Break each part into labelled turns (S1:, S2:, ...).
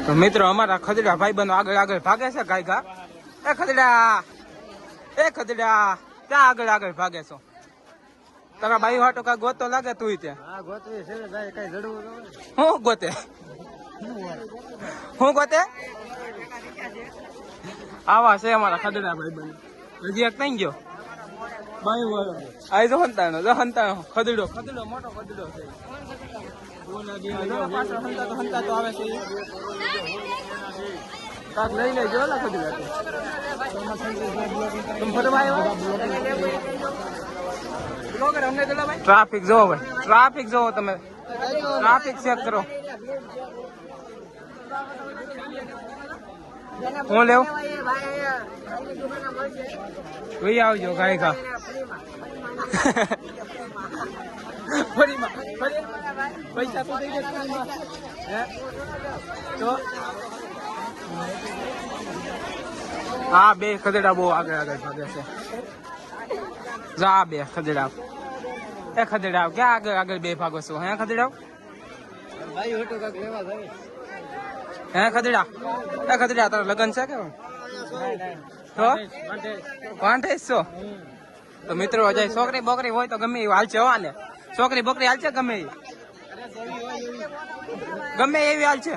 S1: તો મિત્રો અમારા ખદડા ભાઈબંધો આગળ આગળ ભાગે છે ગાયગા. એ ખદડા ક્યાં આગળ આગળ ભાગે છો? તારા બાઈ હાટો કા ગોતો લાગે તું ત્યાં? હું ગોતે આવા છે અમારા ખદડા ભાઈબંધ. હજી એક નહીં ગયો આઈ જો હંતાણો ખદડો મોટો ખદડો છે. હંતા તો આવે છે કાક લઈ લેજો ને ખદડા. ટ્રાફિક જોવો ભાઈ, ટ્રાફિક જોવો તમે, ટ્રાફિક ચેક કરો. હું લેવ ભાઈ આવજો ગાયકા. પૈસા તો થઈ તો હા બે ખદેડા બહુ આગળ આગળ ભાગે છે. જા બે ખદેડા એ ખદેડા ક્યાં આગળ આગળ બે ભાગો છો? હે ખદેડા હે ખદેડા એ ખદેડા તારા લગન છે કે તો વાંઢે છો? તો મિત્રો અજય છોકરી બોકરી હોય તો ગમે એવું હાલશે. હો ને છોકરી બોકરી હાલશે ગમે એવી હાલશે.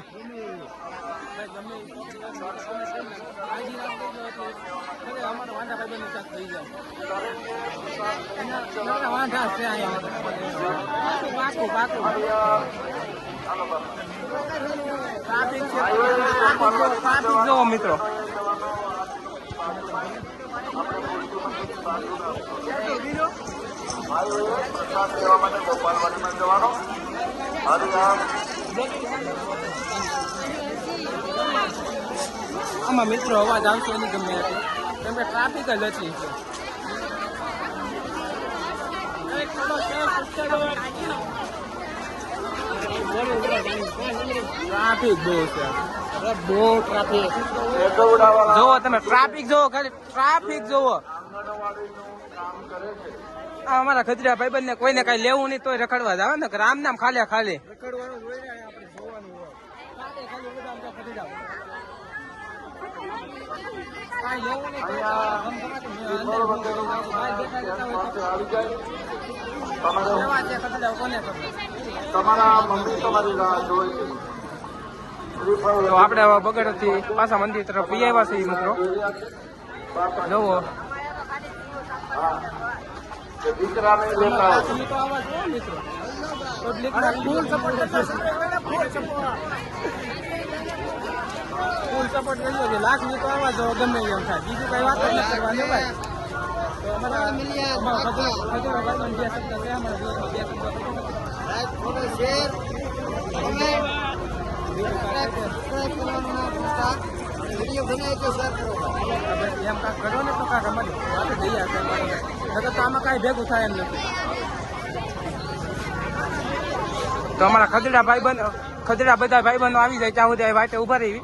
S1: જો મિત્રો આમાં મિત્રો અવાજ આવશે એની ગમે હતી કેમ કે ટ્રાફિક જ હતી. ટ્રાફિક બહુ છે, બહુ ટ્રાફિક જોવો તમે. ટ્રાફિક જોવો, ખાલી ટ્રાફિક જોવો. અમારા ખજરા ભાઈબંધ ને કોઈને કઈ લેવું નહીં તોય રખડવા જાવ ને રામ નામ ખાલી ખાલી તો આપડે બગડ થી પાછા મંદિર તરફ જઈ આવ્યા છે મિત્રો. જોવો ફૂલ સપોર્ટ કર્યો છે. લાખ ની તો આવા જો ગમે એમ થાય, બીજું કઈ વાત નથી કરવાની ભાઈ. તો અમારા એમ કાંક કરો ને તો કાંક અમારી વાત જઈ આવશે. તો આમાં કાંઈ ભેગું થાય એમ નથી. તો અમારા ખદડા બધા ભાઈબંધો આવી જાય ત્યાં સુધી વાટે ઉભા રહી.